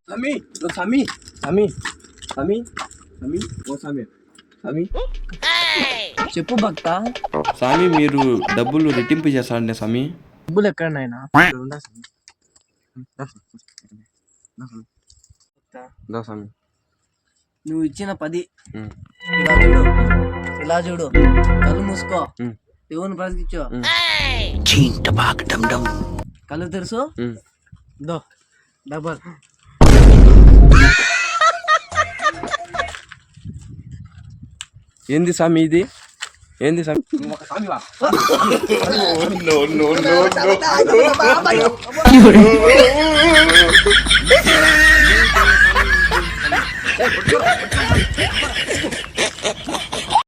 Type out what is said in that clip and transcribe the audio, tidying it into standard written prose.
స్వామి స్వామి స్వామి స్వామి స్వామి ఓ స్వామి స్వామి చెప్పు భక్త. స్వామి మీరు డబ్బులు రెట్టింపు చేస్తారండి స్వామి. డబ్బులు ఎక్కడ నాయనా? స్వామి నువ్వు ఇచ్చిన 10 ఉమ్. ఇలా చూడు కళ్ళు మూసుకో. దేవుని ప్రతికిచ్చు. కళ్ళు తెరుసు. దో డబల్. ఏంది స్వామి ఇది? ఏంది స్వామి? ఒక స్వామి వా